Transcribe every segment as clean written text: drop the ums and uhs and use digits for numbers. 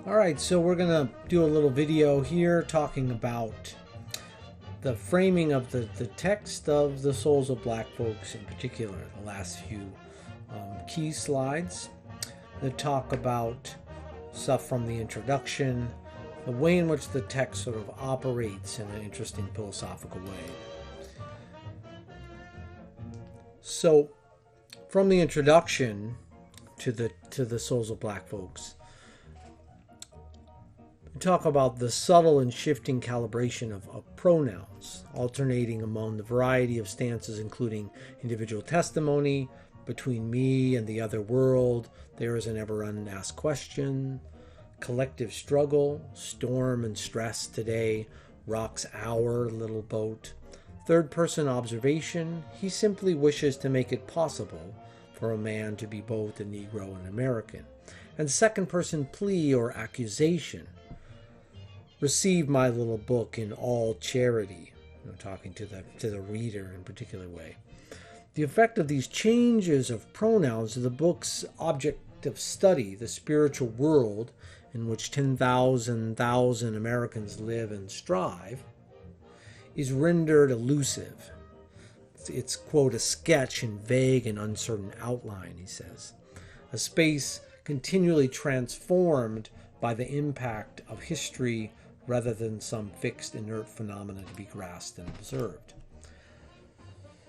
All right, so we're going to do a little video here talking about the framing of the text of the Souls of Black Folks, in particular, the last few key slides that talk about stuff from the introduction, the way in which the text sort of operates in an interesting philosophical way. So, from the introduction to the Souls of Black Folks, we talk about the subtle and shifting calibration of pronouns, alternating among the variety of stances, including individual testimony, between me and the other world, there is an ever unasked question, collective struggle, storm and stress today, rocks our little boat, third person observation, he simply wishes to make it possible for a man to be both a Negro and American, and second person plea or accusation, receive my little book in all charity, talking to the reader in a particular way. The effect of these changes of pronouns to the book's object of study, the spiritual world in which 10,000 Americans live and strive, is rendered elusive. It's, quote, a sketch in vague and uncertain outline, he says. A space continually transformed by the impact of history rather than some fixed inert phenomena to be grasped and observed.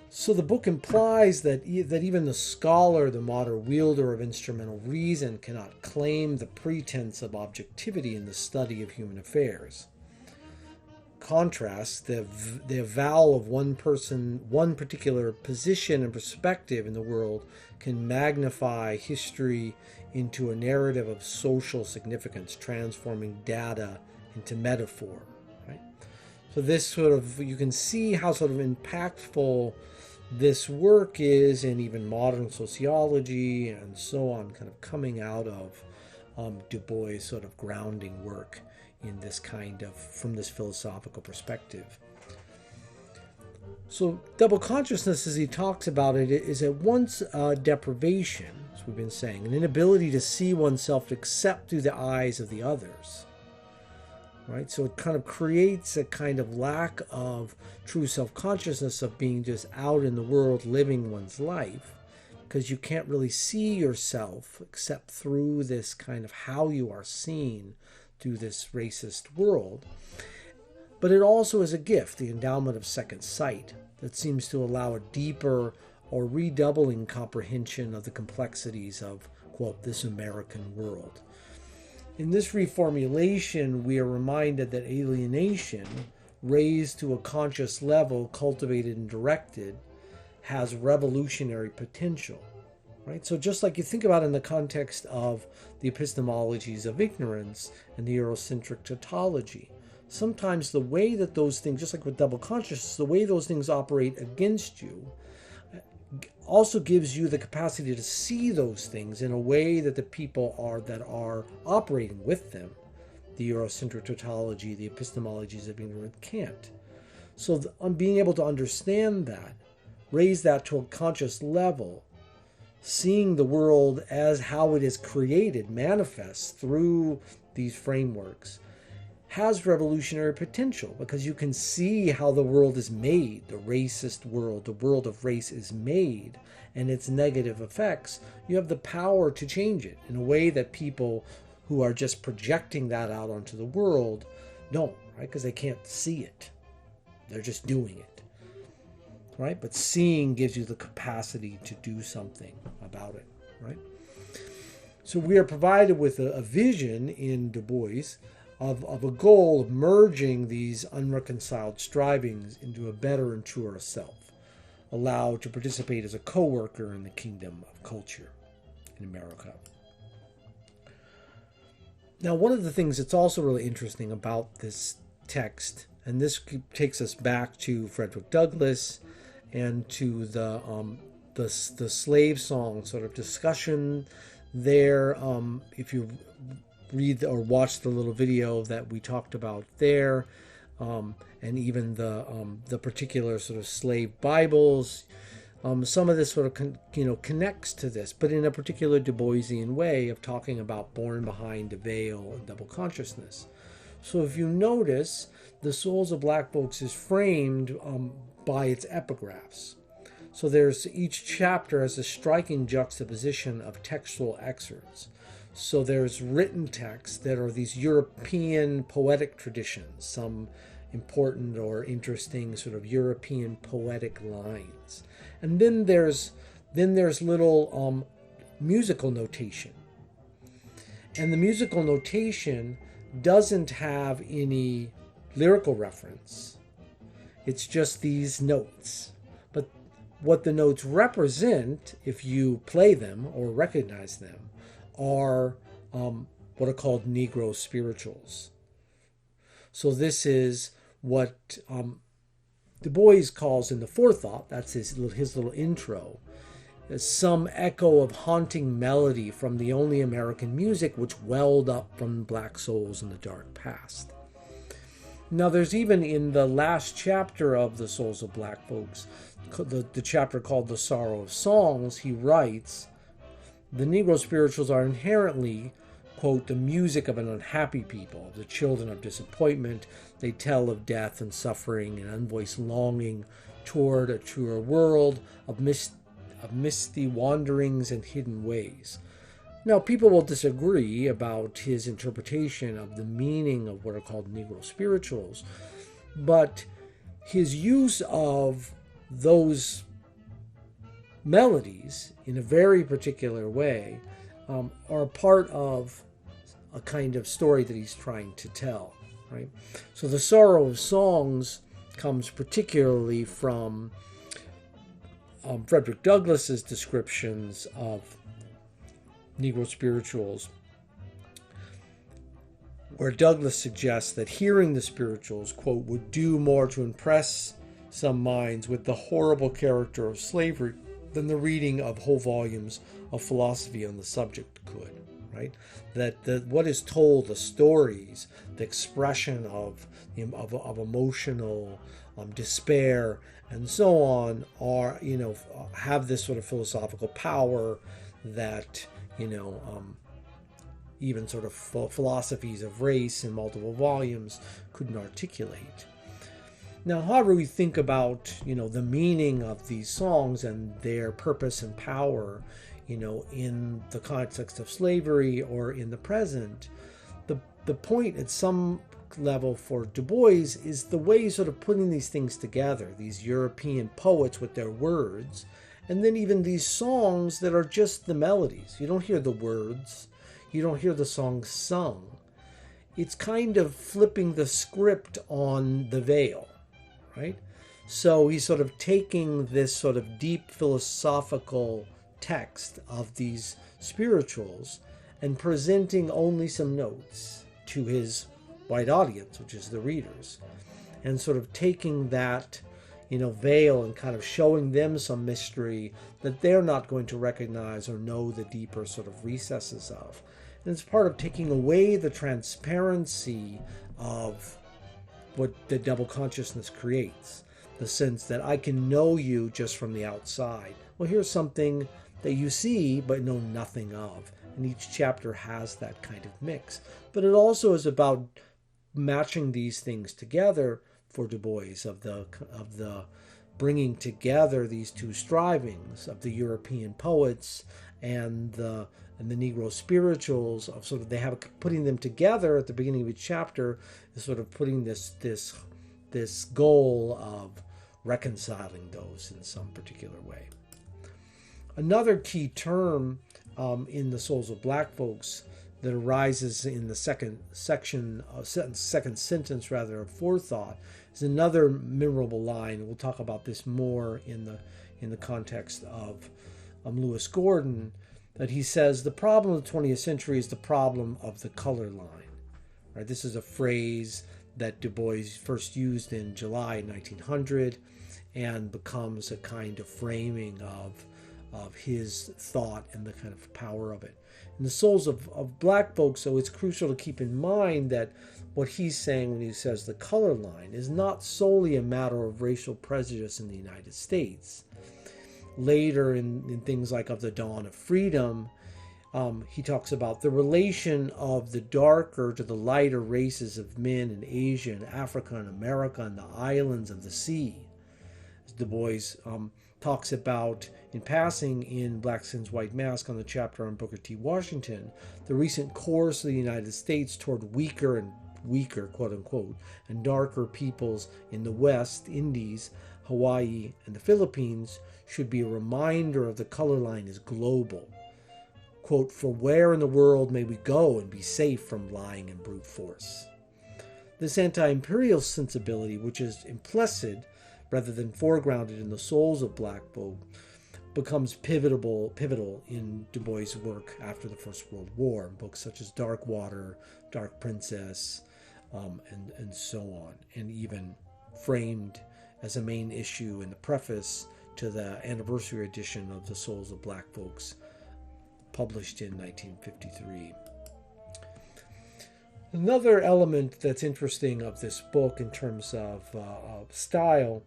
So the book implies that even the scholar, the modern wielder of instrumental reason, cannot claim the pretense of objectivity in the study of human affairs. Contrast, the avowal of one person, one particular position and perspective in the world can magnify history into a narrative of social significance, transforming data into metaphor. Right? So this sort of, you can see how sort of impactful this work is in even modern sociology and so on, kind of coming out of Du Bois' sort of grounding work in this kind of, from this philosophical perspective. So double consciousness, as he talks about it, is at once deprivation, as we've been saying, an inability to see oneself except through the eyes of the others. Right? So it kind of creates a kind of lack of true self-consciousness of being just out in the world living one's life, because you can't really see yourself except through this kind of how you are seen through this racist world. But it also is a gift, the endowment of second sight, that seems to allow a deeper or redoubling comprehension of the complexities of, quote, this American world. In this reformulation, we are reminded that alienation, raised to a conscious level, cultivated and directed, has revolutionary potential. Right? So just like you think about in the context of the epistemologies of ignorance and the Eurocentric tautology, sometimes the way that those things, just like with double consciousness, the way those things operate against you also gives you the capacity to see those things in a way that the people that are operating with them, the Eurocentric tautology, the epistemologies of ignorance, can't. So being able to understand that, raise that to a conscious level, seeing the world as how it is created, manifests through these frameworks, has revolutionary potential, because you can see how the world is made, the racist world, the world of race is made, and its negative effects. You have the power to change it in a way that people who are just projecting that out onto the world don't, right? Because they can't see it. They're just doing it, right? But seeing gives you the capacity to do something about it, right? So we are provided with a vision in Du Bois of a goal of merging these unreconciled strivings into a better and truer self, allowed to participate as a co-worker in the kingdom of culture in America. Now, one of the things that's also really interesting about this text, and this takes us back to Frederick Douglass and to the slave song sort of discussion there. If you read or watch the little video that we talked about there, and even the particular sort of slave Bibles, Some of this sort of connects to this, but in a particular Du Boisian way of talking about born behind a veil and double consciousness. So if you notice, the Souls of Black Folks is framed by its epigraphs. So there's each chapter has a striking juxtaposition of textual excerpts. So there's written texts that are these European poetic traditions, some important or interesting sort of European poetic lines. And then there's little musical notation. And the musical notation doesn't have any lyrical reference. It's just these notes. But what the notes represent, if you play them or recognize them, are what are called Negro spirituals. So this is what Du Bois calls in the Forethought, that's his little intro, as some echo of haunting melody from the only American music which welled up from black souls in the dark past. Now there's even in the last chapter of the Souls of Black Folks, the chapter called The Sorrow of Songs, he writes, the Negro spirituals are inherently, quote, the music of an unhappy people, the children of disappointment. They tell of death and suffering and unvoiced longing toward a truer world, of misty wanderings and hidden ways. Now, people will disagree about his interpretation of the meaning of what are called Negro spirituals, but his use of those melodies in a very particular way are part of a kind of story that he's trying to tell, right? So the Sorrow of Songs comes particularly from Frederick Douglass's descriptions of Negro spirituals, where Douglass suggests that hearing the spirituals, quote, would do more to impress some minds with the horrible character of slavery than the reading of whole volumes of philosophy on the subject could, right? That what is told, the stories, the expression of emotional despair and so on are, have this sort of philosophical power that, even sort of philosophies of race in multiple volumes couldn't articulate. Now, however we think about, the meaning of these songs and their purpose and power, in the context of slavery or in the present, the point at some level for Du Bois is the way sort of putting these things together, these European poets with their words, and then even these songs that are just the melodies. You don't hear the words. You don't hear the songs sung. It's kind of flipping the script on the veil, right? So he's sort of taking this sort of deep philosophical text of these spirituals and presenting only some notes to his white audience, which is the readers, and sort of taking that, veil and kind of showing them some mystery that they're not going to recognize or know the deeper sort of recesses of. And it's part of taking away the transparency of what the double consciousness creates, the sense that I can know you just from the outside. Well, here's something that you see but know nothing of, and each chapter has that kind of mix. But it also is about matching these things together for Du Bois, of the bringing together these two strivings of the European poets and the Negro spirituals, of sort of they have putting them together at the beginning of each chapter is sort of putting this goal of reconciling those in some particular way. Another key term in the Souls of Black Folks that arises in the second sentence of Forethought is another memorable line. We'll talk about this more in the context of Lewis Gordon, that he says the problem of the 20th century is the problem of the color line. Right? This is a phrase that Du Bois first used in July 1900 and becomes a kind of framing of his thought and the kind of power of it. In the Souls of Black Folks, so it's crucial to keep in mind that what he's saying when he says the color line is not solely a matter of racial prejudice in the United States. later in things like Of the Dawn of Freedom, he talks about the relation of the darker to the lighter races of men in Asia and Africa and America and the islands of the sea. As Du Bois talks about in passing in Black Skin's White Mask on the chapter on Booker T. Washington, the recent course of the United States toward weaker and weaker, quote unquote, and darker peoples in the West Indies, Hawaii, and the Philippines should be a reminder of the color line is global. Quote, for where in the world may we go and be safe from lying and brute force? This anti-imperial sensibility, which is implicit rather than foregrounded in the souls of black folk, becomes pivotal in Du Bois' work after the First World War, in books such as Dark Water, Dark Princess, and so on, and even framed as a main issue in the preface to the anniversary edition of The Souls of Black Folks, published in 1953. Another element that's interesting of this book in terms of style,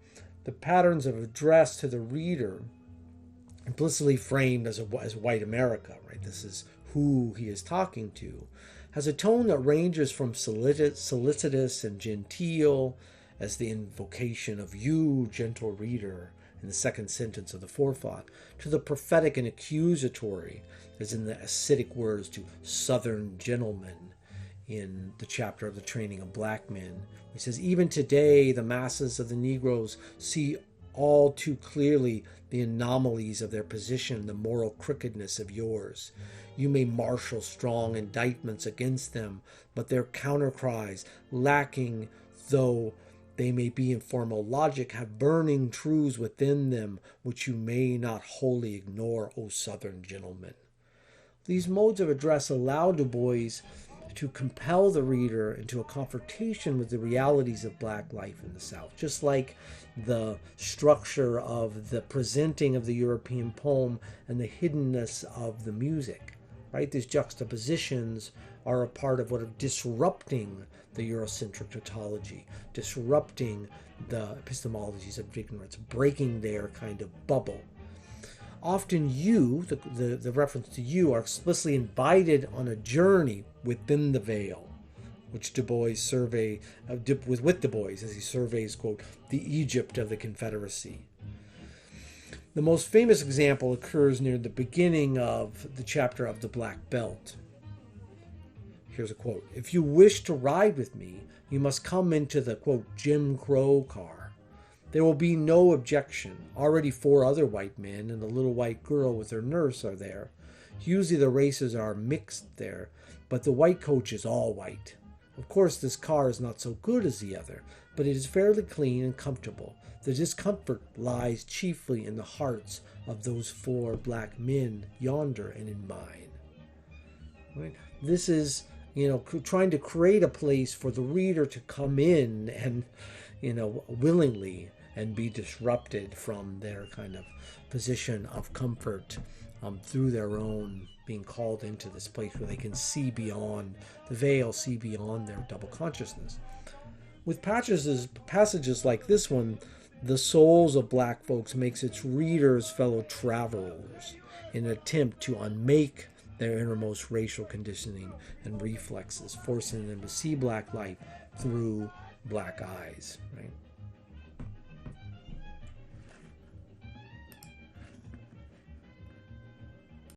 the patterns of address to the reader, implicitly framed as white America, right? This is who he is talking to, has a tone that ranges from solicitous and genteel, as the invocation of you, gentle reader, in the second sentence of the forethought, to the prophetic and accusatory, as in the acidic words to Southern gentlemen in the chapter of the training of black men. He says, even today, the masses of the Negroes see all too clearly the anomalies of their position, the moral crookedness of yours. You may marshal strong indictments against them, but their countercries, lacking though they may be in formal logic, have burning truths within them which you may not wholly ignore, O Southern gentlemen. These modes of address allow Du Bois to compel the reader into a confrontation with the realities of black life in the South, just like the structure of the presenting of the European poem and the hiddenness of the music, right? These juxtapositions are a part of what are disrupting the Eurocentric tautology, disrupting the epistemologies of ignorance, breaking their kind of bubble. Often you, the reference to you, are explicitly invited on a journey within the veil, which Du Bois with Du Bois as he surveys, quote, the Egypt of the Confederacy. The most famous example occurs near the beginning of the chapter of the Black Belt. Here's a quote. If you wish to ride with me, you must come into the, quote, Jim Crow car. There will be no objection. Already 4 other white men and a little white girl with her nurse are there. Usually the races are mixed there, but the white coach is all white. Of course, this car is not so good as the other, but it is fairly clean and comfortable. The discomfort lies chiefly in the hearts of those 4 black men yonder and in mine. Right? This is, trying to create a place for the reader to come in and, willingly and be disrupted from their kind of position of comfort through their own being called into this place where they can see beyond the veil, see beyond their double consciousness. With passages like this one, The Souls of Black Folks makes its readers fellow travelers in an attempt to unmake their innermost racial conditioning and reflexes, forcing them to see black life through black eyes, right?